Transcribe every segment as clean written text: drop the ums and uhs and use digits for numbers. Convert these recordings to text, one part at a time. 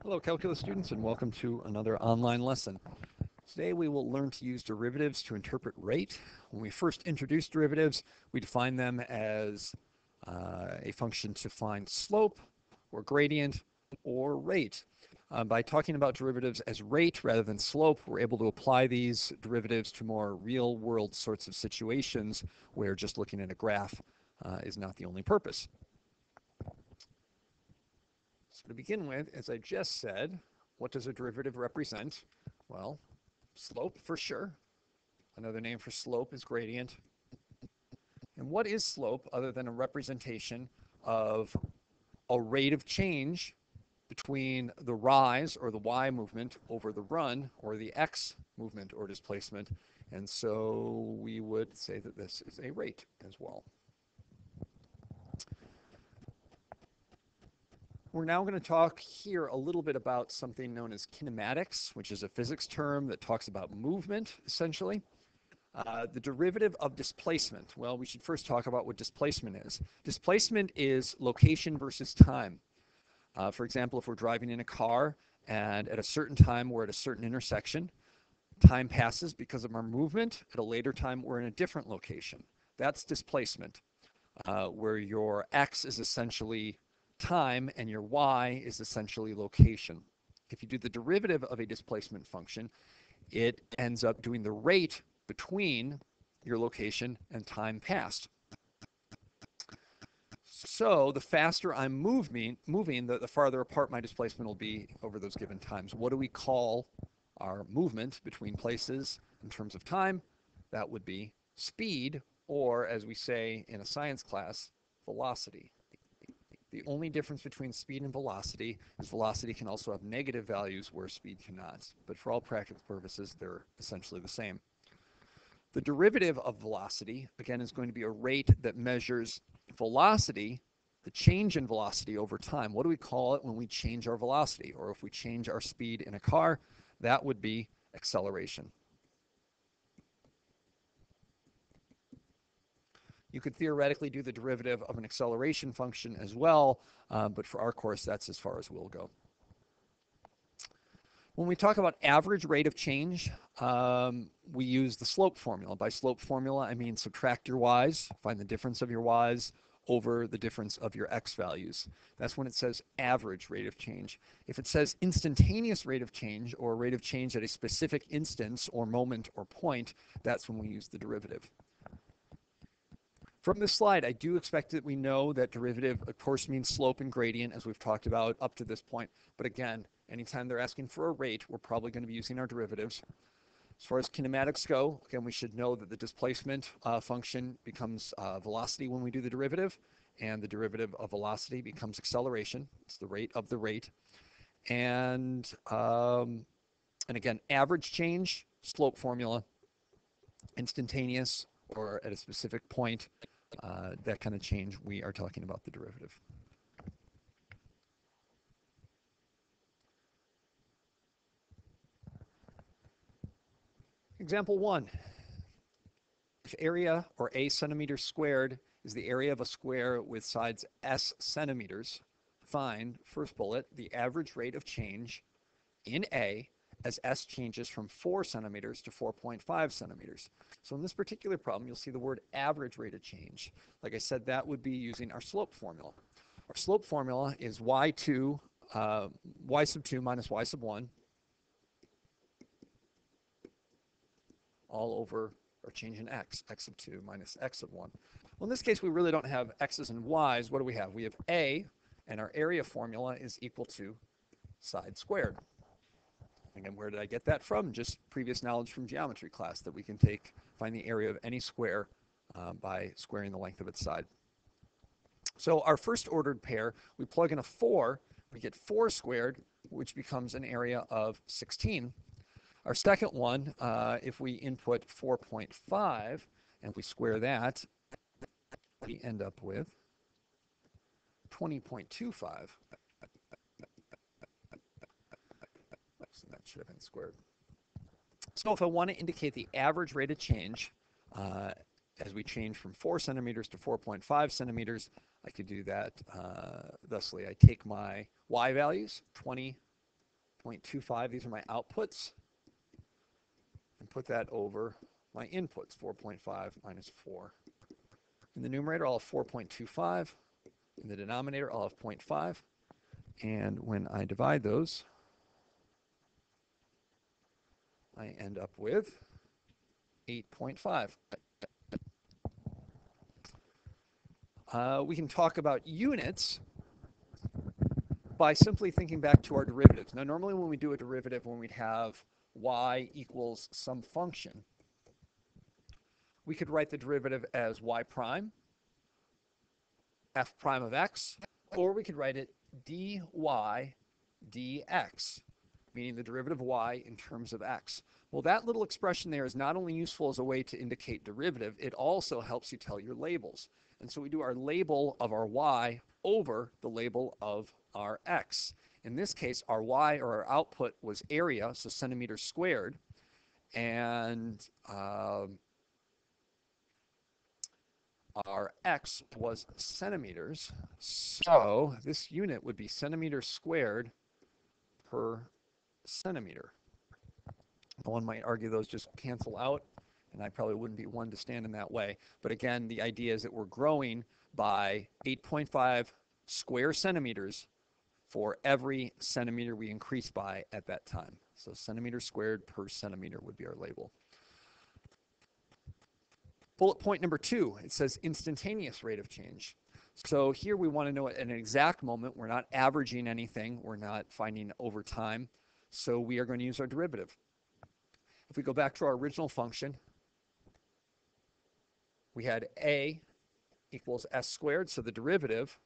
Hello, calculus students, and welcome to another online lesson. Today we will learn to use derivatives to interpret rate. When we first introduced derivatives, we defined them as a function to find slope or gradient or rate. By talking about derivatives as rate rather than slope, we're able to apply these derivatives to more real-world sorts of situations where just looking at a graph is not the only purpose. So to begin with, as I just said, what does a derivative represent? Well, slope for sure. Another name for slope is gradient. And what is slope other than a representation of a rate of change between the rise or the y movement over the run or the x movement or displacement? And so we would say that this is a rate as well. We're now going to talk here a little bit about something known as kinematics, which is a physics term that talks about movement, essentially. The derivative of displacement. Well, we should first talk about what displacement is. Displacement is location versus time. For example, if we're driving in a car and at a certain time we're at a certain intersection, time passes because of our movement. At a later time, we're in a different location. That's displacement, where your x is essentially time and your y is essentially location. If you do the derivative of a displacement function, it ends up doing the rate between your location and time passed. So the faster I'm moving, the farther apart my displacement will be over those given times. What do we call our movement between places in terms of time? That would be speed, or as we say in a science class, velocity. The only difference between speed and velocity is velocity can also have negative values where speed cannot. But for all practical purposes, they're essentially the same. The derivative of velocity, again, is going to be a rate that measures velocity, the change in velocity over time. What do we call it when we change our velocity? Or if we change our speed in a car, that would be acceleration. You could theoretically do the derivative of an acceleration function as well, but for our course, that's as far as we'll go. When we talk about average rate of change, we use the slope formula. By slope formula, I mean subtract your y's, find the difference of your y's over the difference of your x values. That's when it says average rate of change. If it says instantaneous rate of change or rate of change at a specific instance or moment or point, that's when we use the derivative. From this slide, I do expect that we know that derivative, of course, means slope and gradient, as we've talked about up to this point. But again, anytime they're asking for a rate, we're probably going to be using our derivatives. As far as kinematics go, again, we should know that the displacement function becomes velocity when we do the derivative, and the derivative of velocity becomes acceleration. It's the rate of the rate. And again, average change, slope formula, instantaneous, or at a specific point, that kind of change, we are talking about the derivative. Example 1. If area, or a centimeter squared, is the area of a square with sides s centimeters, find, first bullet, the average rate of change in A as s changes from 4 centimeters to 4.5 centimeters. So in this particular problem, you'll see the word average rate of change. Like I said, that would be using our slope formula. Our slope formula is y sub 2 minus y sub 1 all over our change in x sub 2 minus x sub 1. Well, in this case, we really don't have x's and y's. What do we have? We have a, and our area formula is equal to side squared. Again, where did I get that from? Just previous knowledge from geometry class that we can find the area of any square by squaring the length of its side. So our first ordered pair, we plug in a 4, we get 4 squared, which becomes an area of 16. Our second one, if we input 4.5 and we square that, we end up with 20.25. So that should have been squared. So if I want to indicate the average rate of change as we change from 4 centimeters to 4.5 centimeters, I could do that thusly. I take my y values, 20 0.25, these are my outputs, and put that over my inputs, 4.5 minus 4. In the numerator, I'll have 4.25. In the denominator, I'll have 0.5. And when I divide those, I end up with 8.5. We can talk about units by simply thinking back to our derivatives. Now, normally when we do a derivative, when we'd have y equals some function, we could write the derivative as y prime, f prime of x, or we could write it dy dx, meaning the derivative of y in terms of x. Well, that little expression there is not only useful as a way to indicate derivative, it also helps you tell your labels. And so we do our label of our y over the label of our x. In this case, our y, or our output, was area, so centimeters squared, and our x was centimeters. So this unit would be centimeters squared per centimeter. One might argue those just cancel out, and I probably wouldn't be one to stand in that way. But again, the idea is that we're growing by 8.5 square centimeters for every centimeter we increase by at that time. So centimeters squared per centimeter would be our label. Bullet point number 2, it says instantaneous rate of change. So here we want to know at an exact moment. We're not averaging anything. We're not finding over time. So we are going to use our derivative. If we go back to our original function, we had a equals s squared. So the derivative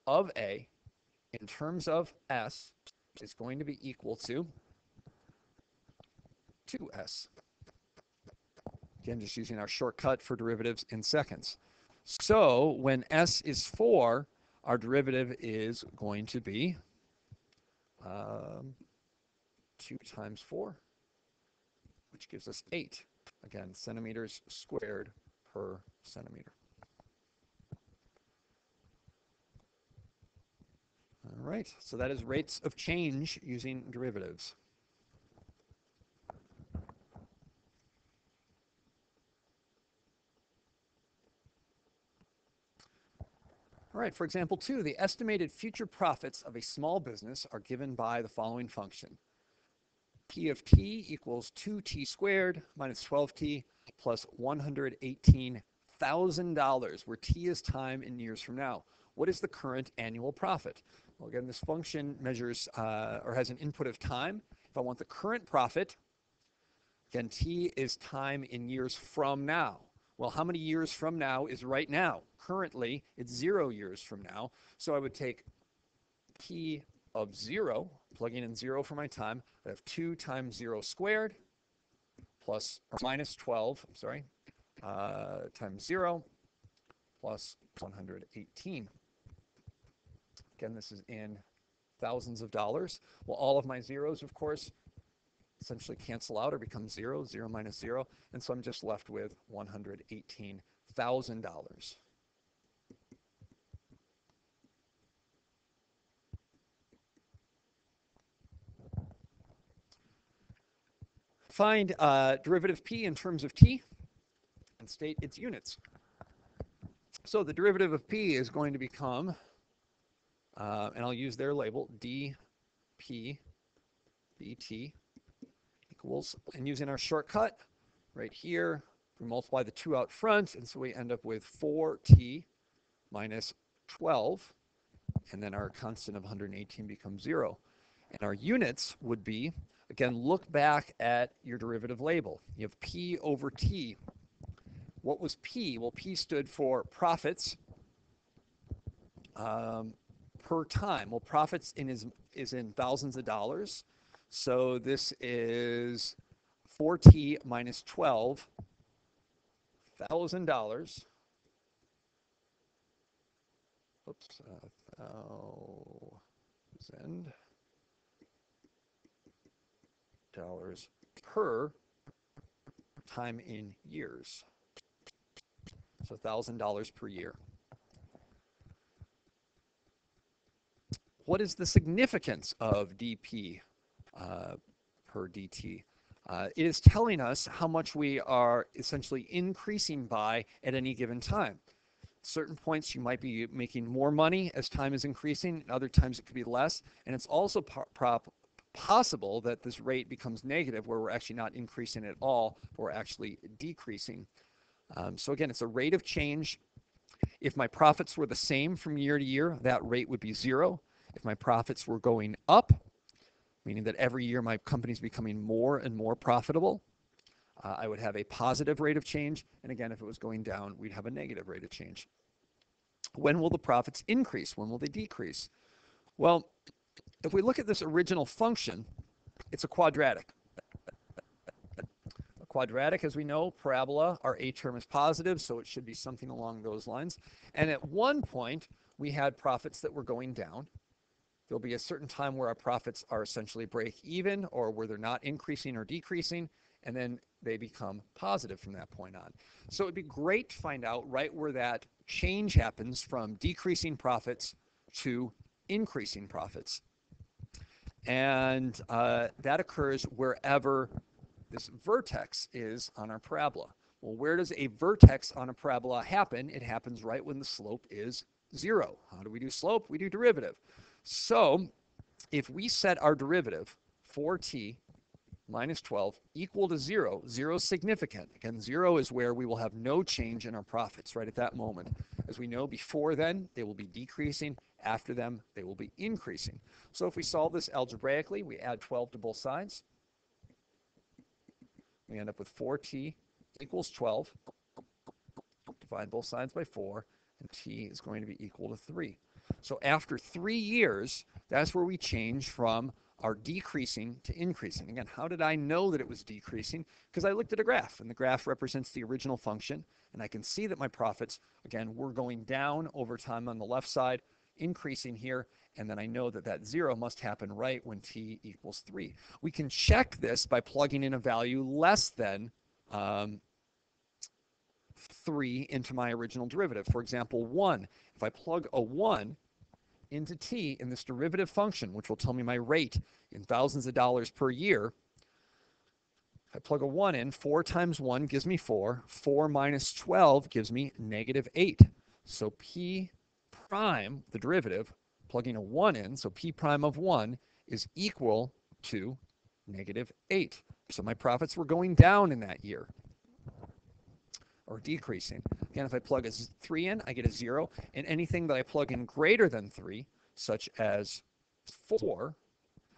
of a in terms of s is going to be equal to 2s. Again, just using our shortcut for derivatives in seconds. So when s is 4, our derivative is going to be 2 times 4, which gives us 8. Again, centimeters squared per centimeter. All right, so that is rates of change using derivatives. All right, for example 2, the estimated future profits of a small business are given by the following function. P of t equals 2t squared minus 12t plus $118,000, where t is time in years from now. What is the current annual profit? Well, again, this function measures or has an input of time. If I want the current profit, again, t is time in years from now. Well, how many years from now is right now? Currently, it's 0 years from now. So I would take t of 0, plugging in 0 for my time. I have 2 times 0 squared plus or minus 12, times 0 plus 118. Again, this is in thousands of dollars. Well, all of my zeros, of course, essentially cancel out or become 0, 0 minus 0, and so I'm just left with $118,000. Find derivative p in terms of t and state its units. So the derivative of p is going to become, and I'll use their label, dp dt equals, and using our shortcut right here, we multiply the 2 out front, and so we end up with 4t minus 12, and then our constant of 118 becomes 0. And our units would be, again, look back at your derivative label. You have p over t. What was p? Well, p stood for profits per time. Well, profits is in thousands of dollars. So this is 4t minus $12,000. Oops, $1,000 per time in years. So $1,000 per year. What is the significance of dp per dt. It is telling us how much we are essentially increasing by at any given time. Certain points you might be making more money as time is increasing, and other times it could be less. And it's also possible that this rate becomes negative where we're actually not increasing at all, but we're actually decreasing. So again, it's a rate of change. If my profits were the same from year to year, that rate would be 0. If my profits were going up, meaning that every year my company's becoming more and more profitable, I would have a positive rate of change. And again, if it was going down, we'd have a negative rate of change. When will the profits increase? When will they decrease? Well, if we look at this original function, it's a quadratic. A quadratic, as we know, parabola, our a term is positive, so it should be something along those lines. And at one point, we had profits that were going down. There'll be a certain time where our profits are essentially break even or where they're not increasing or decreasing, and then they become positive from that point on. So it'd be great to find out right where that change happens from decreasing profits to increasing profits. And that occurs wherever this vertex is on our parabola. Well, where does a vertex on a parabola happen? It happens right when the slope is 0. How do we do slope? We do derivative. So if we set our derivative 4t minus 12 equal to 0, 0 is significant. Again, 0 is where we will have no change in our profits right at that moment. As we know, before then, they will be decreasing. After them, they will be increasing. So if we solve this algebraically, we add 12 to both sides. We end up with 4t equals 12. Divide both sides by 4, and t is going to be equal to 3. So after 3 years, that's where we change from our decreasing to increasing. Again, how did I know that it was decreasing? Because I looked at a graph, and the graph represents the original function, and I can see that my profits, again, were going down over time on the left side, increasing here, and then I know that that 0 must happen right when t equals 3. We can check this by plugging in a value less than 3 into my original derivative. For example, 1. If I plug a 1 into t in this derivative function, which will tell me my rate in thousands of dollars per year, if I plug a 1 in, 4 times 1 gives me 4. 4 minus 12 gives me negative 8. So p prime, the derivative, plugging a 1 in, so p prime of 1 is equal to negative 8. So my profits were going down in that year, or decreasing. Again, if I plug a 3 in, I get a 0. And anything that I plug in greater than 3, such as 4,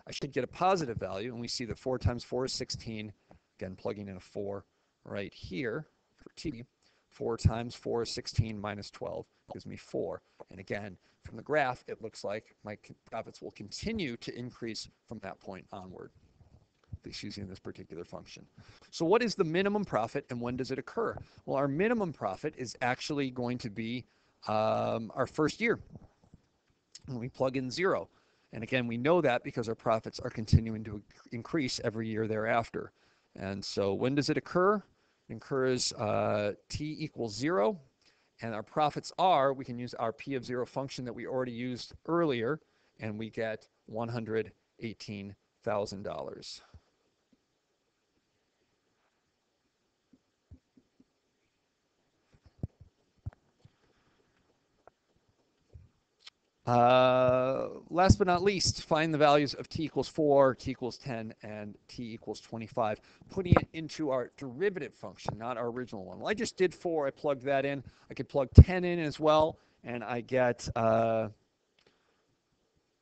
I should get a positive value. And we see that 4 times 4 is 16. Again, plugging in a 4 right here for t. 4 times 4 is 16 minus 12 gives me 4. And again, from the graph, it looks like my profits will continue to increase from that point onward, at least using this particular function. So what is the minimum profit and when does it occur? Well, our minimum profit is actually going to be our first year when we plug in 0. And again, we know that because our profits are continuing to increase every year thereafter. And so when does it occur? It occurs t equals 0. And our profits are, we can use our p of 0 function that we already used earlier, and we get $118,000. Last but not least, find the values of t equals 4, t equals 10, and t equals 25, putting it into our derivative function, not our original one. Well, I just did 4. I plugged that in. I could plug 10 in as well, and I get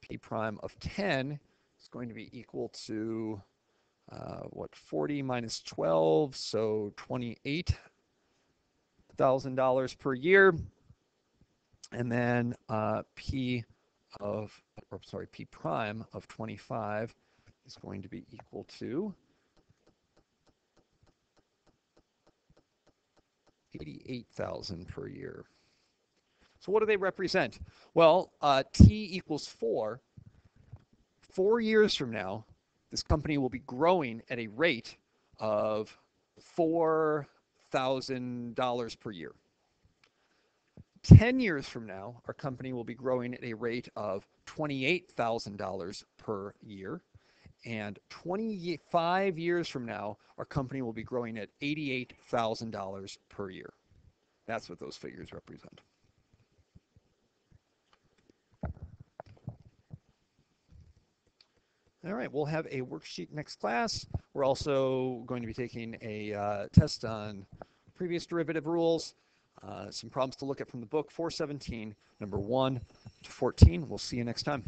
p prime of 10 is going to be equal to, 40 minus 12, so $28,000 per year. And then p prime of 25 is going to be equal to 88,000 per year. So what do they represent? Well, t equals 4. 4 years from now, this company will be growing at a rate of $4,000 per year. 10 years from now, our company will be growing at a rate of $28,000 per year. And 25 years from now, our company will be growing at $88,000 per year. That's what those figures represent. All right, we'll have a worksheet next class. We're also going to be taking a test on previous derivative rules, some problems to look at from the book, 417, number 1 to 14. We'll see you next time.